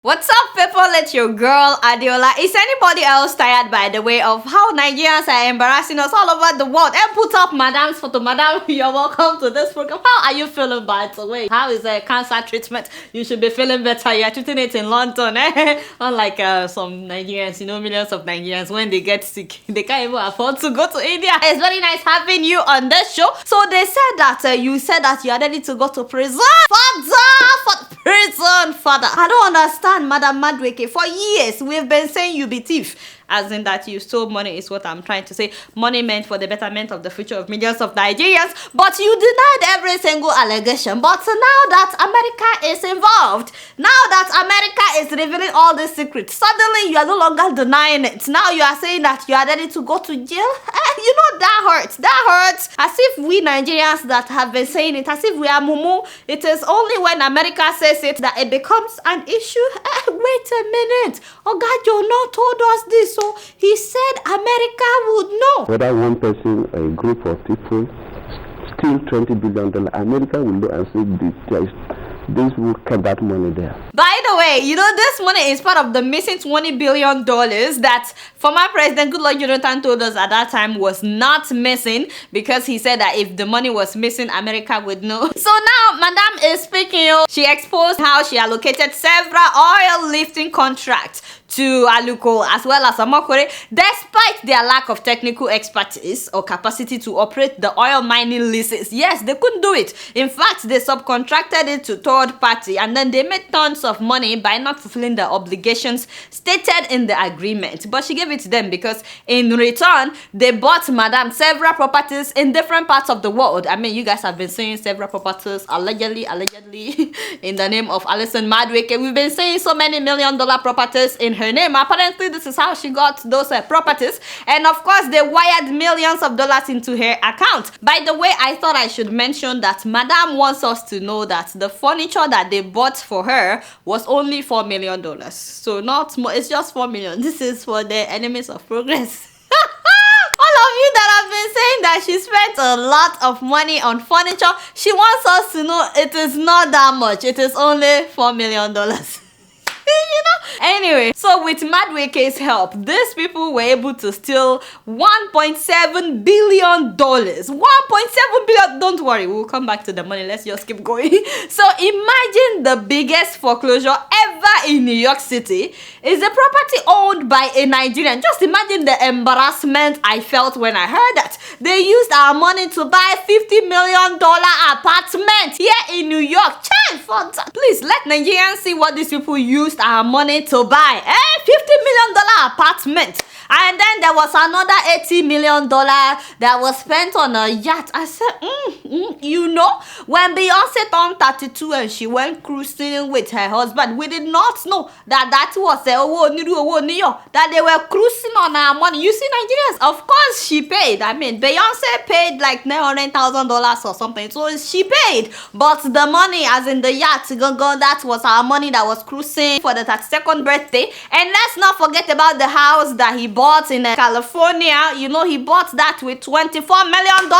What's up, people? It's your girl Adeola. Is anybody else tired, by the way, of how Nigerians are embarrassing us all over the world? And put up Madam's photo. Madam, you're welcome to this program. How are you feeling, by the way? How is the cancer treatment? You should be feeling better. You're treating it in London, eh? Unlike some Nigerians, millions of Nigerians, when they get sick, they can't even afford to go to India. It's very nice having you on this show. So they said that you said that you are ready to go to prison. Father. I don't understand, Madam Madueke. For years, we've been saying you be thief. As in that you stole money is what I'm trying to say. Money meant for the betterment of the future of millions of Nigerians. But you denied every single allegation. But now that America is involved, now that America is revealing all these secrets, suddenly you are no longer denying it. Now you are saying that you are ready to go to jail. That hurts. That hurts. As if we Nigerians that have been saying it, as if we are mumu. It is only when America says it that it becomes an issue. Wait a minute. Oh God, you not told us this. So he said America would know. Whether one person, a group of people, steal $20 billion, America will know and say this will keep that money there. By the way, this money is part of the missing $20 billion that former President Goodluck Jonathan told us at that time was not missing, because he said that if the money was missing, America would know. So now, Madam is speaking. She exposed how she allocated several oil lifting contracts to Aluko as well as Omokore, despite their lack of technical expertise or capacity to operate the oil mining leases. Yes, they couldn't do it. In fact, they subcontracted it to third party, and then they made tons of money by not fulfilling the obligations stated in the agreement. But she gave it to them because in return, they bought Madam several properties in different parts of the world. I mean, you guys have been saying several properties allegedly in the name of Alison-Madueke. We've been saying so many $1 million properties in her name. Apparently, this is how she got those properties, and of course they wired millions of dollars into her account. By the way, I thought I should mention that Madam wants us to know that the furniture that they bought for her was only $4 million. So not more, it's just 4 million. This is for the enemies of progress. All of you that have been saying that she spent a lot of money on furniture, she wants us to know it is not that much. It is only $4 million. Anyway, so with Madueke's help, these people were able to steal $1.7 billion. $1.7 billion. Don't worry, we'll come back to the money. Let's just keep going. So imagine the biggest foreclosure ever in New York City is a property owned by a Nigerian. Just imagine the embarrassment I felt when I heard that. They used our money to buy $50 million apartment here in New York. Please let Nigerians see what these people used our money to buy. $50 million apartment. And then there was another $80 million that was spent on a yacht. I said, when Beyonce turned 32 and she went cruising with her husband, we did not know that was that they were cruising on our money. You see, Nigerians, of course she paid. I mean, Beyonce paid like $900,000 or something. So she paid. But the money, as in the yacht, that was our money that was cruising for the 32nd birthday. And let's not forget about the house that he bought in California. He bought that with $24 million.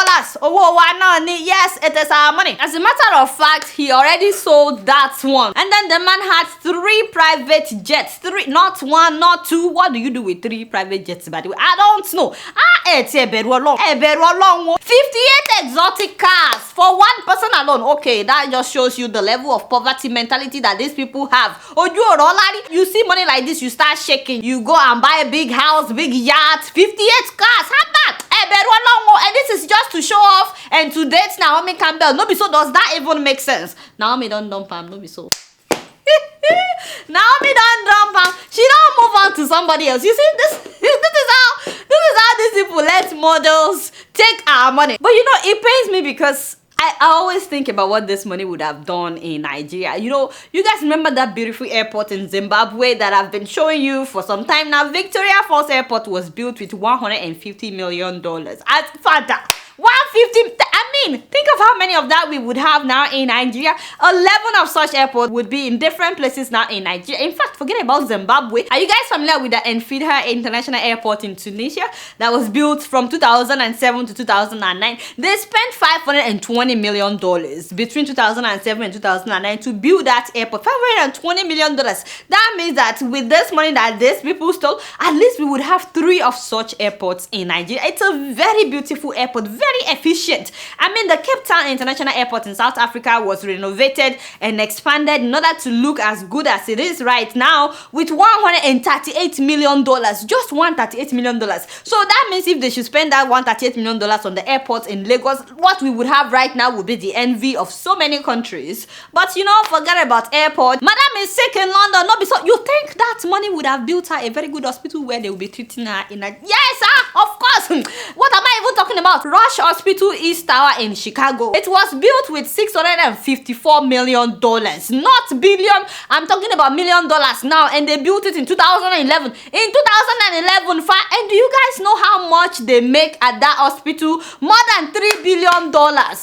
Oh, why not? Yes, it is our money. As a matter of fact, he already sold that one. And then the man had 3 private jets. 3, not 1, not 2. What do you do with 3 private jets, by the way? I don't know. 58 exotic cars for one person alone. Okay, that just shows you the level of poverty mentality that these people have. You see money like this, you start shaking. You go and buy a big house, big yacht, 58 cars. How about? And this is just to show off and to date Naomi Campbell. No be so. Does that even make sense? Naomi don't dump him. No be so. Naomi don't dump him. She don't move on to somebody else. You see, this is how these people let models take our money. But it pains me because I always think about what this money would have done in Nigeria. You guys remember that beautiful airport in Zimbabwe that I've been showing you for some time now? Victoria Falls Airport was built with $150 million. Father, 150. I mean, think of how many of that we would have now in Nigeria. 11 of such airports would be in different places now in Nigeria. In fact, forget about Zimbabwe. Are you guys familiar with the Enfidha International Airport in Tunisia that was built from 2007 to 2009? They spent $520 million between 2007 and 2009 to build that airport. $520 million. That means that with this money that these people stole, at least we would have 3 of such airports in Nigeria. It's a very beautiful airport, very efficient. I mean, the Cape Town International Airport in South Africa was renovated and expanded in order to look as good as it is right now with $138 million. Just $138 million. So that means if they should spend that $138 million on the airport in Lagos, what we would have right now would be the envy of so many countries. But you know, forget about airport. Madam is sick in London. No, so you think that money would have built her a very good hospital where they will be treating her in a... Yes, of course. What am I even talking about? Rush Hospital East Tower in Chicago. It was built with $654 million, not billion. I'm talking about $1 million now, and they built it in 2011. In 2011, and do you guys know how much they make at that hospital? More than $3 billion.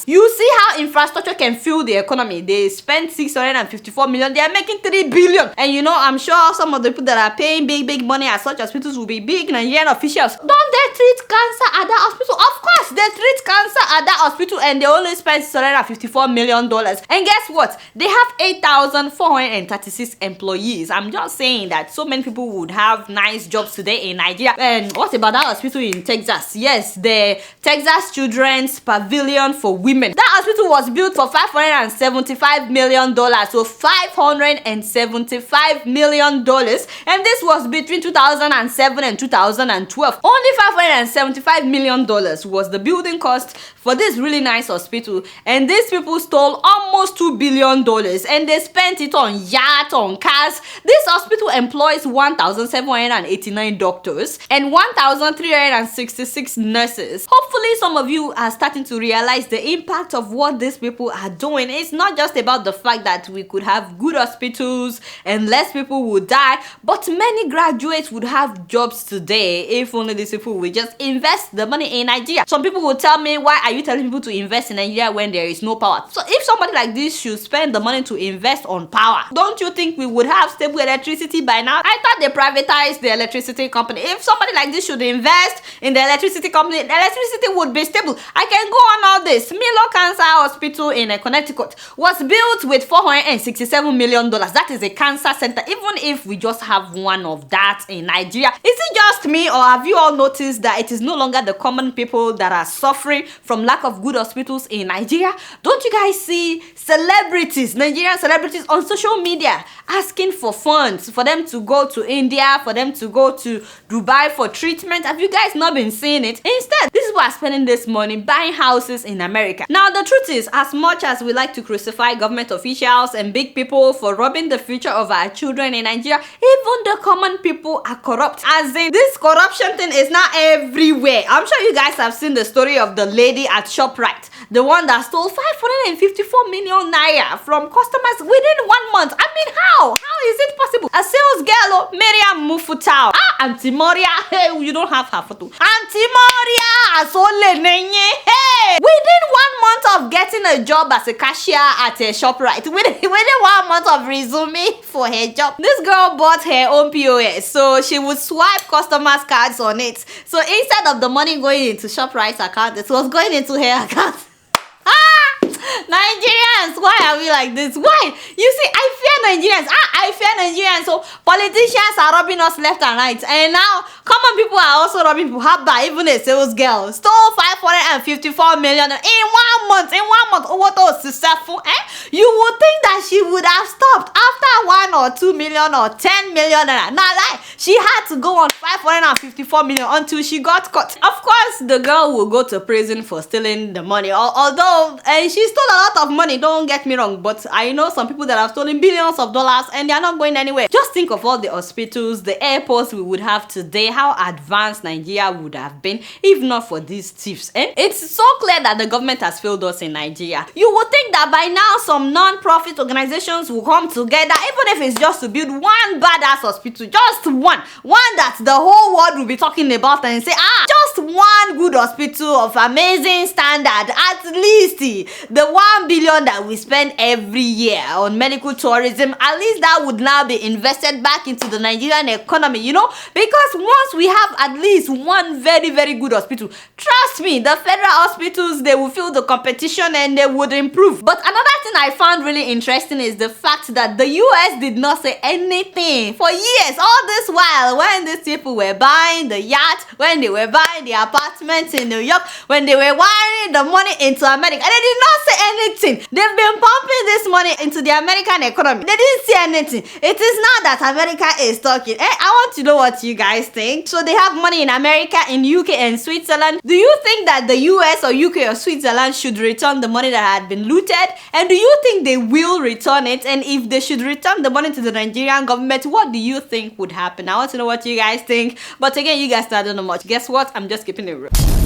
You see how infrastructure can fuel the economy. They spent $654 million. They are making $3 billion. And you know, I'm sure some of the people that are paying big money at such hospitals will be big Nigerian officials. Don't they treat cancer at that hospital? Of course, they treat cancer at that hospital, and they only spend $654 million. And guess what? They have 8,436 employees. I'm just saying that so many people would have nice jobs today in Nigeria. And what about that hospital in Texas? Yes, the Texas Children's Pavilion for Women. That hospital was built for $575 million. So $575 million. And this was between 2007 and 2012. Only $575 million was the building cost for this really nice hospital. And these people stole almost $2 billion. And they spent it on yachts, on cars. This hospital employs 1,789 doctors and 1,366 nurses. Hopefully, some of you are starting to realize the impact of what these people are doing. It's not just about the fact that we could have good hospitals and less people would die, but many graduates would have jobs today if only these people would just invest the money in Nigeria. Some people will tell me, why are you telling people to invest in Nigeria when there is no power? So if somebody like this should spend the money to invest on power, don't you think we would have stable electricity by now? I thought they privatized the electricity company. If somebody like this should invest in the electricity company, the electricity would be stable. I can go on all this. Milo Cancer Hospital in Connecticut was built with $467 million. That is a cancer center, even if we just have one of that in Nigeria. Is it just me, or have you all noticed that it is no longer the common people that are suffering from lack of good hospitals in Nigeria? Don't you guys see celebrities, Nigerian celebrities on social media asking for funds for them to go to India, for them to go to Dubai for treatment? Have you guys not been seeing it? Instead, these people are spending this money buying houses in America. Now, the truth is, as much as we like to crucify government officials and big people for robbing the future of our children in Nigeria, even the common people are corrupt. As in, this corruption thing is not everywhere. I'm sure you guys have seen the story of the lady at ShopRite, the one that stole 554 million naira from customers within 1 month. I mean, how? How is it possible? A sales girl, Miriam Mufutao. Auntie Moria. Hey, you don't have her photo. Auntie Moria, hey. Within 1 month of getting a job as a cashier at a ShopRite, within 1 month of resuming for her job, this girl bought her own POS, so she would swipe customers' cards on it. So instead of the money going into ShopRite's account, it was going into her account. Nigerians, why are we like this? Why? You see, I fear Nigerians. I fear Nigerians. So politicians are robbing us left and right, and now common people are also robbing people. How about even a sales girl stole 554 million in 1 month? In 1 month, what was successful? You would think that she would have stopped after 1 or 2 million or 10 million. Now, like, she had to go on 554 million until she got caught. Of course, the girl will go to prison for stealing the money. Although she stole a lot of money, don't get me wrong, but I know some people that have stolen billions of dollars and they are not going anywhere. Just think of all the hospitals, the airports we would have today, how advanced Nigeria would have been if not for these thieves. It's so clear that the government has failed us in Nigeria. You would think that by now some non-profit organizations will come together, even if it's just to build one badass hospital, just one that the whole world will be talking about and say, just one good hospital of amazing standard, at least the 1 billion that we spend every year on medical tourism, at least that would now be invested back into the Nigerian economy, you know, because once we have at least one very, very good hospital, trust me, the federal hospitals, they will feel the competition and they would improve. But another thing I found really interesting is the fact that the US did not say anything for years, all this while, when these people were buying the yacht, when they were buying the apartments in New York, when they were wiring the money into America, and they did not say anything. They've been pumping this money into the American economy. They didn't say anything. It is now that America is talking. I want to know what you guys think. So they have money in America, in UK and Switzerland. Do you think that the US or UK or Switzerland should return the money that had been looted? And do you think they will return it? And if they should return the money to the Nigerian government, what do you think would happen? I want to know what you guys think. But again, you guys still don't know much. Guess what? I'm just keeping it real.